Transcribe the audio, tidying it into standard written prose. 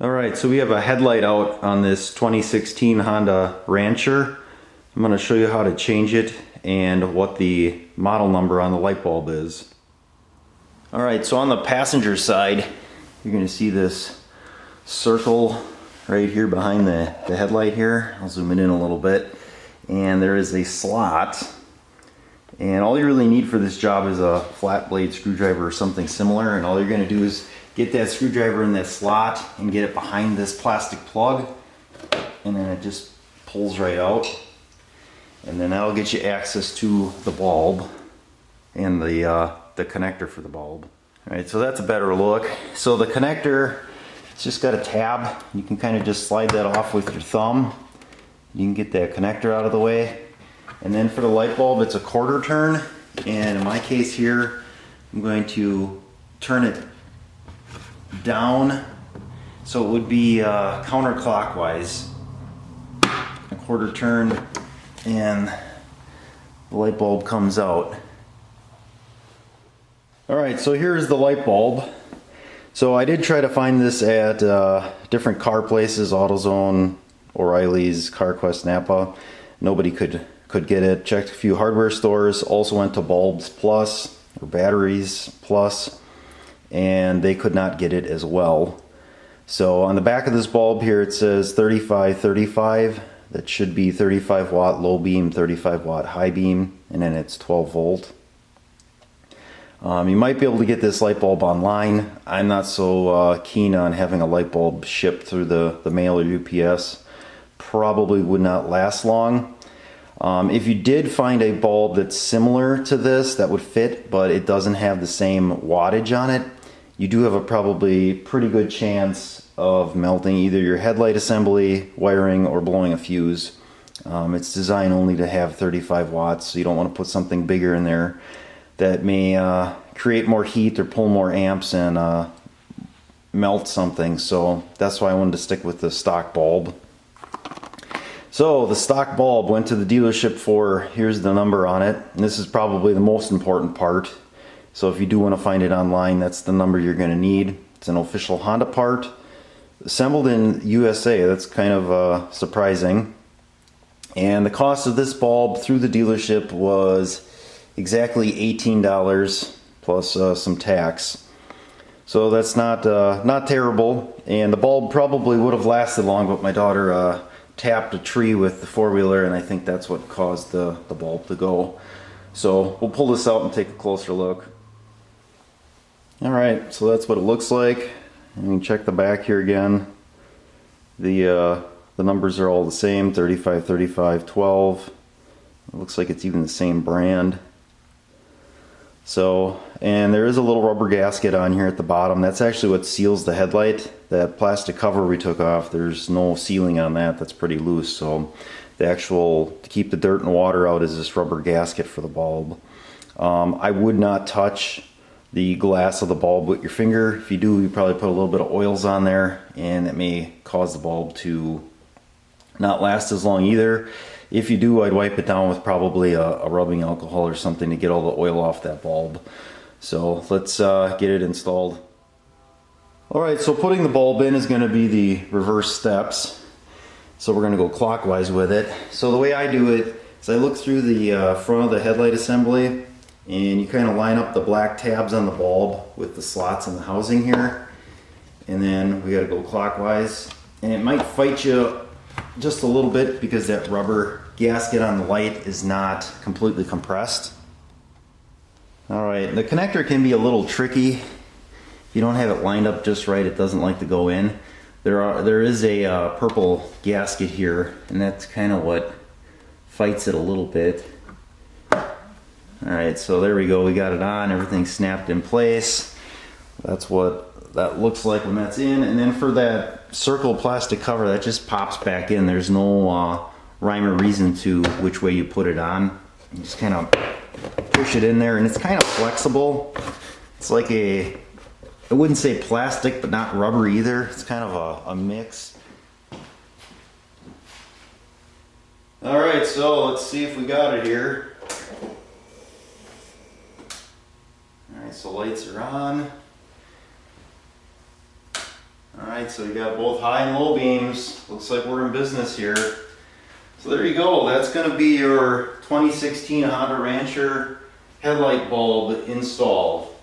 Alright, so we have a headlight out on this 2016 Honda Rancher. I'm going to show you how to change it and what the model number on the light bulb is. Alright, so on the passenger side, you're going to see this circle right here behind the headlight here. I'll zoom it in a little bit. And there is a slot. And all you really need for this job is a flat blade screwdriver or something similar. And all you're going to do is get that screwdriver in that slot and get it behind this plastic plug. And then it just pulls right out. And then that'll get you access to the bulb and the connector for the bulb. Alright, so that's a better look. So the connector, it's just got a tab. You can kind of just slide that off with your thumb. You can get that connector out of the way. And then for the light bulb, it's a quarter turn. And in my case here, I'm going to turn it down so it would be counterclockwise. A quarter turn and the light bulb comes out. Alright, so here's the light bulb. So I did try to find this at different car places, AutoZone, O'Reilly's, CarQuest, Napa. Nobody could get it. Checked a few hardware stores, also went to Bulbs Plus or Batteries Plus, and they could not get it as well. So on the back of this bulb here it says 3535. That should be 35 watt low beam, 35 watt high beam, and then it's 12 volt. You might be able to get this light bulb online. I'm not so keen on having a light bulb shipped through the mail or UPS. Probably would not last long. If you did find a bulb that's similar to this that would fit, but it doesn't have the same wattage on it, you do have a probably pretty good chance of melting either your headlight assembly, wiring, or blowing a fuse. It's designed only to have 35 watts, so you don't want to put something bigger in there that may create more heat or pull more amps and melt something. So that's why I wanted to stick with the stock bulb. So the stock bulb went to the dealership for, here's the number on it, and this is probably the most important part. So if you do want to find it online, that's the number you're going to need. It's an official Honda part, assembled in USA. That's kind of surprising. And the cost of this bulb through the dealership was exactly $18 plus some tax. So that's not terrible. And the bulb probably would have lasted long, but my daughter tapped a tree with the four-wheeler, and I think that's what caused the bulb to go. So we'll pull this out and take a closer look. Alright, so that's what it looks like. And you can check the back here again. The numbers are all the same, 35, 35, 12. It looks like it's even the same brand. So, and there is a little rubber gasket on here at the bottom. That's actually what seals the headlight. That plastic cover we took off, there's no sealing on that. That's pretty loose. So the actual, to keep the dirt and water out, is this rubber gasket for the bulb. I would not touch the glass of the bulb with your finger. If you do, you probably put a little bit of oils on there, and it may cause the bulb to not last as long either. If you do, I'd wipe it down with probably a rubbing alcohol or something to get all the oil off that bulb. So let's get it installed. Alright, so putting the bulb in is going to be the reverse steps. So we're going to go clockwise with it. So the way I do it is I look through the front of the headlight assembly, and you kind of line up the black tabs on the bulb with the slots in the housing here. And then we got to go clockwise. And it might fight you just a little bit because that rubber gasket on the light is not completely compressed. Alright, the connector can be a little tricky. If you don't have it lined up just right, it doesn't like to go in. There is a purple gasket here, and that's kind of what fights it a little bit. Alright, so there we go, we got it on, everything's snapped in place. That's what that looks like when that's in. And then for that circle plastic cover, that just pops back in. There's no rhyme or reason to which way you put it on. You just kind of push it in there, and it's kind of flexible. It's like I wouldn't say plastic, but not rubber either. It's kind of a mix. Alright, so let's see if we got it here. Alright, so lights are on. Alright. Alright, so you got both high and low beams. Looks like we're in business here. So there you go. That's going to be your 2016 Honda Rancher headlight bulb installed.